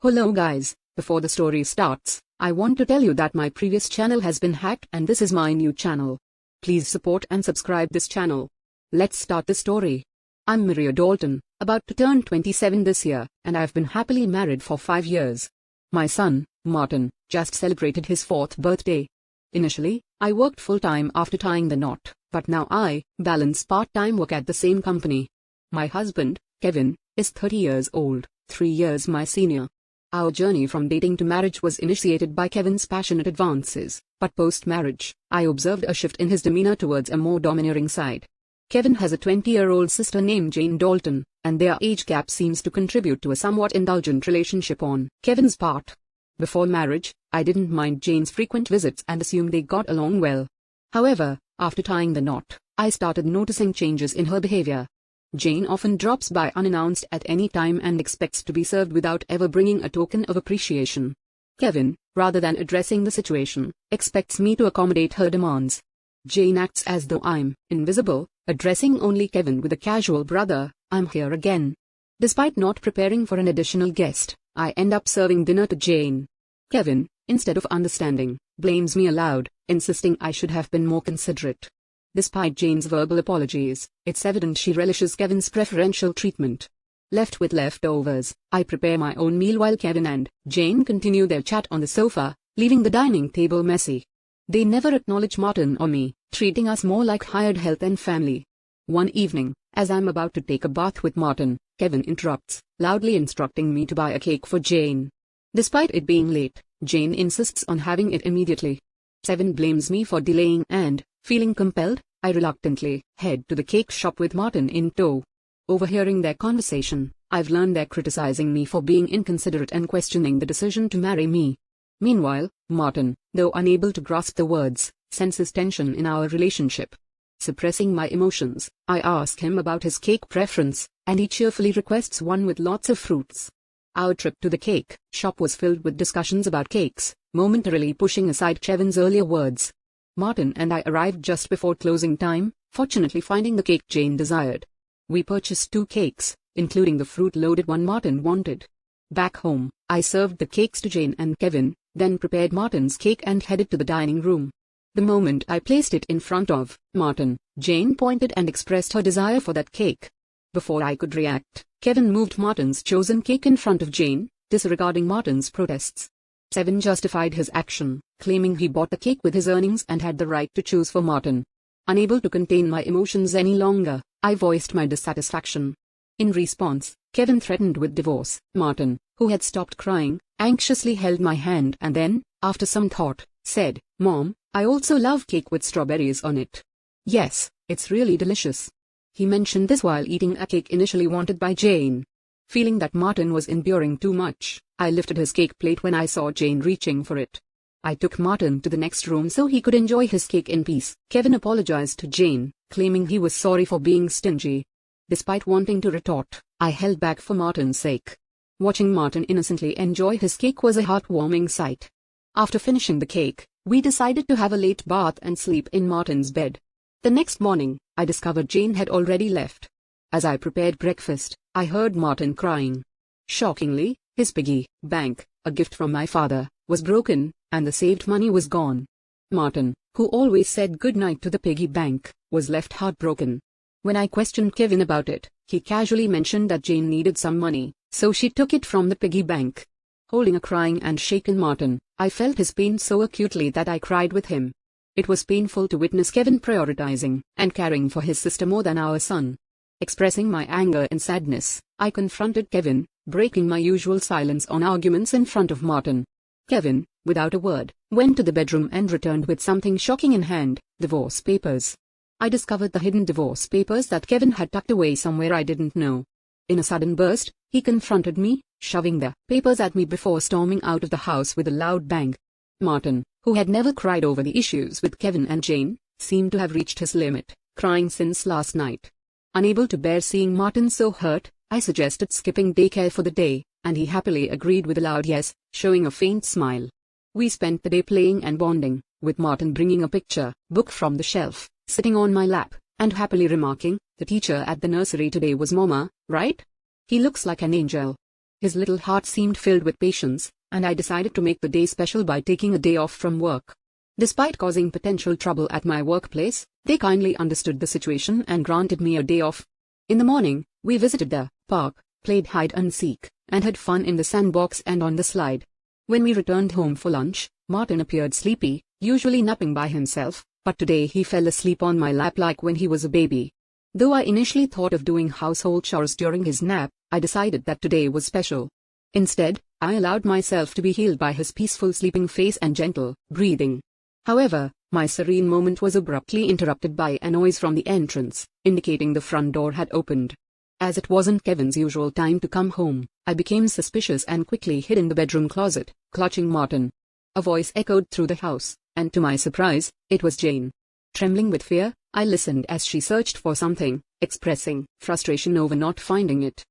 Hello guys, before the story starts, I want to tell you that my previous channel has been hacked and this is my new channel. Please support and subscribe this channel. Let's start the story. I'm Maria Dalton, about to turn 27 this year, and I've been happily married for 5 years. My son, Martin, just celebrated his 4th birthday. Initially, I worked full-time after tying the knot, but now I balance part-time work at the same company. My husband, Kevin, is 30 years old, 3 years my senior. Our journey from dating to marriage was initiated by Kevin's passionate advances, but post-marriage, I observed a shift in his demeanor towards a more domineering side. Kevin has a 20-year-old sister named Jane Dalton, and their age gap seems to contribute to a somewhat indulgent relationship on Kevin's part. Before marriage, I didn't mind Jane's frequent visits and assumed they got along well. However, after tying the knot, I started noticing changes in her behavior. Jane often drops by unannounced at any time and expects to be served without ever bringing a token of appreciation. Kevin, rather than addressing the situation, expects me to accommodate her demands. Jane acts as though I'm invisible, addressing only Kevin with a casual "brother, I'm here again." Despite not preparing for an additional guest, I end up serving dinner to Jane. Kevin, instead of understanding, blames me aloud, insisting I should have been more considerate. Despite Jane's verbal apologies, it's evident she relishes Kevin's preferential treatment. Left with leftovers, I prepare my own meal while Kevin and Jane continue their chat on the sofa, leaving the dining table messy. They never acknowledge Martin or me, treating us more like hired help than family. One evening, as I'm about to take a bath with Martin, Kevin interrupts, loudly instructing me to buy a cake for Jane. Despite it being late, Jane insists on having it immediately. Kevin blames me for delaying and, feeling compelled, I reluctantly head to the cake shop with Martin in tow. Overhearing their conversation, I've learned they're criticizing me for being inconsiderate and questioning the decision to marry me. Meanwhile, Martin, though unable to grasp the words, senses tension in our relationship. Suppressing my emotions, I ask him about his cake preference, and he cheerfully requests one with lots of fruits. Our trip to the cake shop was filled with discussions about cakes, momentarily pushing aside Kevin's earlier words. Martin and I arrived just before closing time, fortunately finding the cake Jane desired. We purchased 2 cakes, including the fruit-loaded one Martin wanted. Back home, I served the cakes to Jane and Kevin, then prepared Martin's cake and headed to the dining room. The moment I placed it in front of Martin, Jane pointed and expressed her desire for that cake. Before I could react, Kevin moved Martin's chosen cake in front of Jane, disregarding Martin's protests. Kevin justified his action, claiming he bought the cake with his earnings and had the right to choose for Martin. Unable to contain my emotions any longer, I voiced my dissatisfaction. In response, Kevin threatened with divorce. Martin, who had stopped crying, anxiously held my hand and then, after some thought, said, "Mom, I also love cake with strawberries on it. Yes, it's really delicious." He mentioned this while eating a cake initially wanted by Jane. Feeling that Martin was enduring too much, I lifted his cake plate when I saw Jane reaching for it. I took Martin to the next room so he could enjoy his cake in peace. Kevin apologized to Jane, claiming he was sorry for being stingy. Despite wanting to retort, I held back for Martin's sake. Watching Martin innocently enjoy his cake was a heartwarming sight. After finishing the cake, we decided to have a late bath and sleep in Martin's bed. The next morning, I discovered Jane had already left. As I prepared breakfast, I heard Martin crying. Shockingly, his piggy bank, a gift from my father, was broken, and the saved money was gone. Martin, who always said goodnight to the piggy bank, was left heartbroken. When I questioned Kevin about it, he casually mentioned that Jane needed some money, so she took it from the piggy bank. Holding a crying and shaken Martin, I felt his pain so acutely that I cried with him. It was painful to witness Kevin prioritizing and caring for his sister more than our son. Expressing my anger and sadness, I confronted Kevin, breaking my usual silence on arguments in front of Martin. Kevin, without a word, went to the bedroom and returned with something shocking in hand: divorce papers. I discovered the hidden divorce papers that Kevin had tucked away somewhere I didn't know. In a sudden burst, he confronted me, shoving the papers at me before storming out of the house with a loud bang. Martin, who had never cried over the issues with Kevin and Jane, seemed to have reached his limit, crying since last night. Unable to bear seeing Martin so hurt, I suggested skipping daycare for the day, and he happily agreed with a loud yes, showing a faint smile. We spent the day playing and bonding, with Martin bringing a picture book from the shelf, sitting on my lap, and happily remarking, "The teacher at the nursery today was Mama, right? He looks like an angel." His little heart seemed filled with patience, and I decided to make the day special by taking a day off from work. Despite causing potential trouble at my workplace, they kindly understood the situation and granted me a day off. In the morning, we visited the park, played hide and seek, and had fun in the sandbox and on the slide. When we returned home for lunch, Martin appeared sleepy, usually napping by himself, but today he fell asleep on my lap like when he was a baby. Though I initially thought of doing household chores during his nap, I decided that today was special. Instead, I allowed myself to be healed by his peaceful sleeping face and gentle breathing. However, my serene moment was abruptly interrupted by a noise from the entrance, indicating the front door had opened. As it wasn't Kevin's usual time to come home, I became suspicious and quickly hid in the bedroom closet, clutching Martin. A voice echoed through the house, and to my surprise, it was Jane. Trembling with fear, I listened as she searched for something, expressing frustration over not finding it.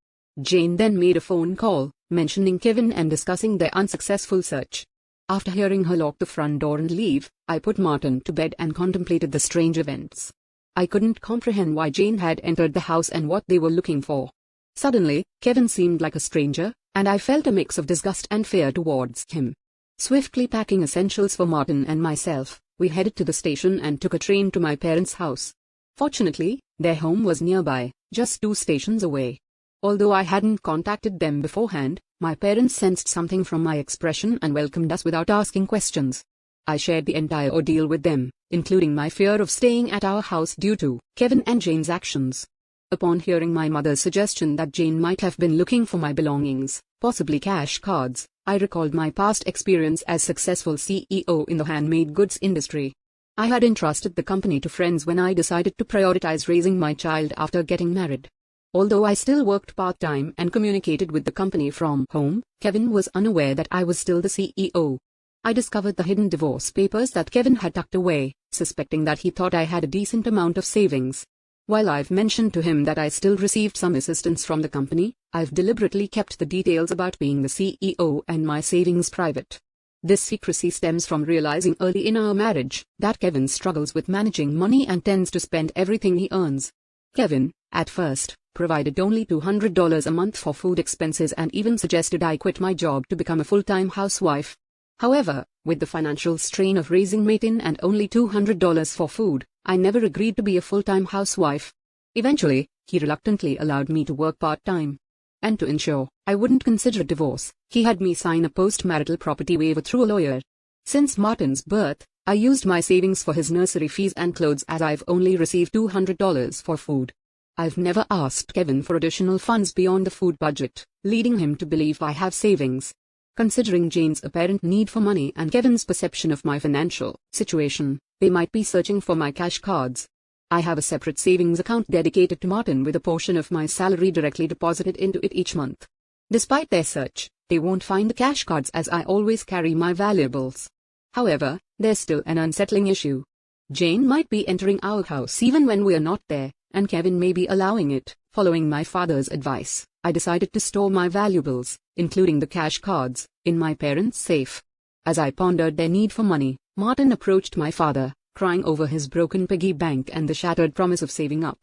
Jane then made a phone call, mentioning Kevin and discussing their unsuccessful search. After hearing her lock the front door and leave, I put Martin to bed and contemplated the strange events. I couldn't comprehend why Jane had entered the house and what they were looking for. Suddenly, Kevin seemed like a stranger, and I felt a mix of disgust and fear towards him. Swiftly packing essentials for Martin and myself, we headed to the station and took a train to my parents' house. Fortunately, their home was nearby, just 2 stations away. Although I hadn't contacted them beforehand, my parents sensed something from my expression and welcomed us without asking questions. I shared the entire ordeal with them, including my fear of staying at our house due to Kevin and Jane's actions. Upon hearing my mother's suggestion that Jane might have been looking for my belongings, possibly cash cards, I recalled my past experience as successful CEO in the handmade goods industry. I had entrusted the company to friends when I decided to prioritize raising my child after getting married. Although I still worked part-time and communicated with the company from home, Kevin was unaware that I was still the CEO. I discovered the hidden divorce papers that Kevin had tucked away, suspecting that he thought I had a decent amount of savings. While I've mentioned to him that I still received some assistance from the company, I've deliberately kept the details about being the CEO and my savings private. This secrecy stems from realizing early in our marriage that Kevin struggles with managing money and tends to spend everything he earns. Kevin, at first, provided only $200 a month for food expenses and even suggested I quit my job to become a full-time housewife. However, with the financial strain of raising Martin and only $200 for food, I never agreed to be a full-time housewife. Eventually, he reluctantly allowed me to work part-time. And to ensure I wouldn't consider a divorce, he had me sign a post-marital property waiver through a lawyer. Since Martin's birth, I used my savings for his nursery fees and clothes as I've only received $200 for food. I've never asked Kevin for additional funds beyond the food budget, leading him to believe I have savings. Considering Jane's apparent need for money and Kevin's perception of my financial situation, they might be searching for my cash cards. I have a separate savings account dedicated to Martin with a portion of my salary directly deposited into it each month. Despite their search, they won't find the cash cards as I always carry my valuables. However, there's still an unsettling issue. Jane might be entering our house even when we're not there, and Kevin may be allowing it. Following my father's advice, I decided to store my valuables, including the cash cards, in my parents' safe. As I pondered their need for money, Martin approached my father, crying over his broken piggy bank and the shattered promise of saving up.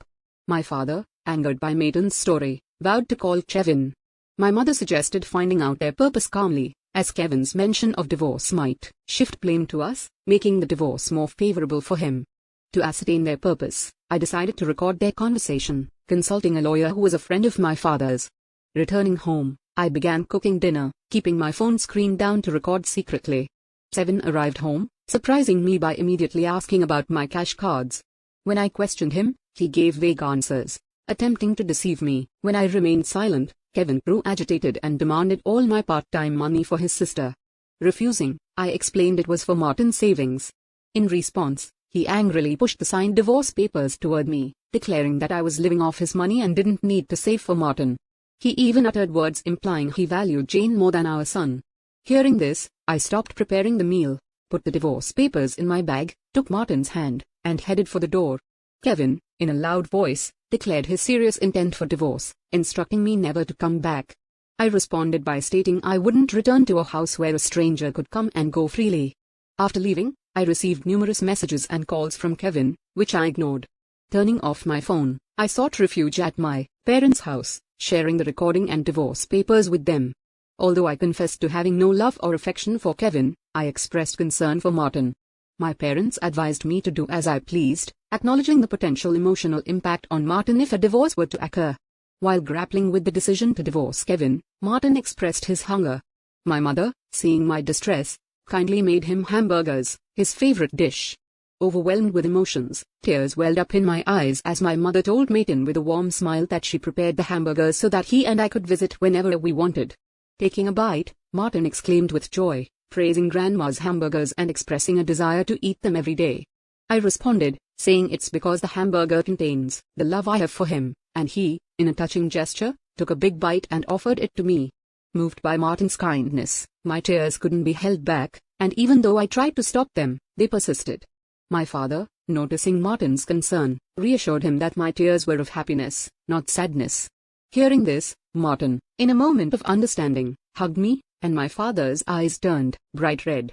My father, angered by Martin's story, vowed to call Kevin. My mother suggested finding out their purpose calmly, as Kevin's mention of divorce might shift blame to us, making the divorce more favorable for him. To ascertain their purpose, I decided to record their conversation, consulting a lawyer who was a friend of my father's. Returning home, I began cooking dinner, keeping my phone screen down to record secretly. Kevin arrived home, surprising me by immediately asking about my cash cards. When I questioned him, he gave vague answers, attempting to deceive me. When I remained silent, Kevin grew agitated and demanded all my part-time money for his sister. Refusing, I explained it was for Martin's savings. In response, he angrily pushed the signed divorce papers toward me, declaring that I was living off his money and didn't need to save for Martin. He even uttered words implying he valued Jane more than our son. Hearing this, I stopped preparing the meal, put the divorce papers in my bag, took Martin's hand, and headed for the door. Kevin, in a loud voice, declared his serious intent for divorce, instructing me never to come back. I responded by stating I wouldn't return to a house where a stranger could come and go freely. After leaving, I received numerous messages and calls from Kevin, which I ignored. Turning off my phone, I sought refuge at my parents' house, sharing the recording and divorce papers with them. Although I confessed to having no love or affection for Kevin, I expressed concern for Martin. My parents advised me to do as I pleased, acknowledging the potential emotional impact on Martin if a divorce were to occur. While grappling with the decision to divorce Kevin, Martin expressed his hunger. My mother, seeing my distress, kindly made him hamburgers, his favorite dish. Overwhelmed with emotions, tears welled up in my eyes as my mother told Martin with a warm smile that she prepared the hamburgers so that he and I could visit whenever we wanted. Taking a bite, Martin exclaimed with joy, praising Grandma's hamburgers and expressing a desire to eat them every day. I responded, saying it's because the hamburger contains the love I have for him, and he, in a touching gesture, took a big bite and offered it to me. Moved by Martin's kindness, my tears couldn't be held back, and even though I tried to stop them, they persisted. My father, noticing Martin's concern, reassured him that my tears were of happiness, not sadness. Hearing this, Martin, in a moment of understanding, hugged me, and my father's eyes turned bright red.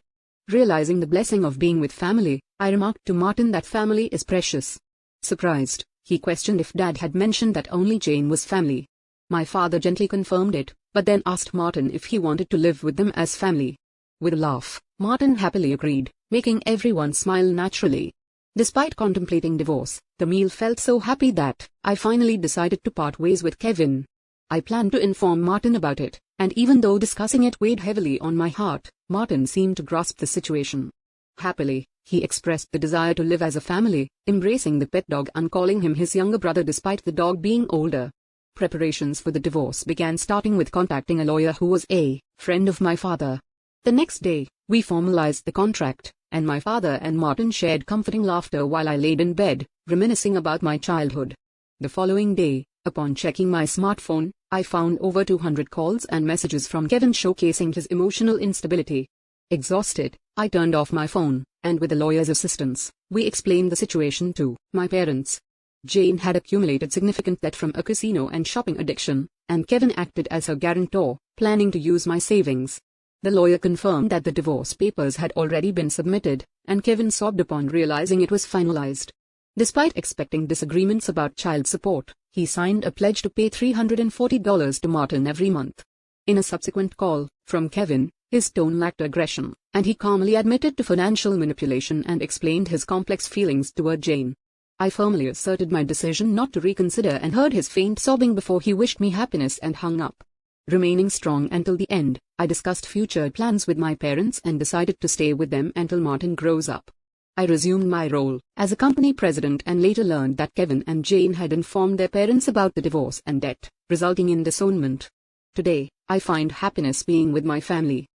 Realizing the blessing of being with family, I remarked to Martin that family is precious. Surprised, he questioned if Dad had mentioned that only Jane was family. My father gently confirmed it, but then asked Martin if he wanted to live with them as family. With a laugh, Martin happily agreed, making everyone smile naturally. Despite contemplating divorce, the meal felt so happy that I finally decided to part ways with Kevin. I planned to inform Martin about it, and even though discussing it weighed heavily on my heart, Martin seemed to grasp the situation. Happily, he expressed the desire to live as a family, embracing the pet dog and calling him his younger brother despite the dog being older. Preparations for the divorce began, starting with contacting a lawyer who was a friend of my father. The next day, we formalized the contract, and my father and Martin shared comforting laughter while I laid in bed, reminiscing about my childhood. The following day, upon checking my smartphone, I found over 200 calls and messages from Kevin showcasing his emotional instability. Exhausted, I turned off my phone, and with the lawyer's assistance, we explained the situation to my parents. Jane had accumulated significant debt from a casino and shopping addiction, and Kevin acted as her guarantor, planning to use my savings. The lawyer confirmed that the divorce papers had already been submitted, and Kevin sobbed upon realizing it was finalized. Despite expecting disagreements about child support, he signed a pledge to pay $340 to Martin every month. In a subsequent call from Kevin, his tone lacked aggression, and he calmly admitted to financial manipulation and explained his complex feelings toward Jane. I firmly asserted my decision not to reconsider and heard his faint sobbing before he wished me happiness and hung up. Remaining strong until the end, I discussed future plans with my parents and decided to stay with them until Martin grows up. I resumed my role as a company president and later learned that Kevin and Jane had informed their parents about the divorce and debt, resulting in disownment. Today, I find happiness being with my family,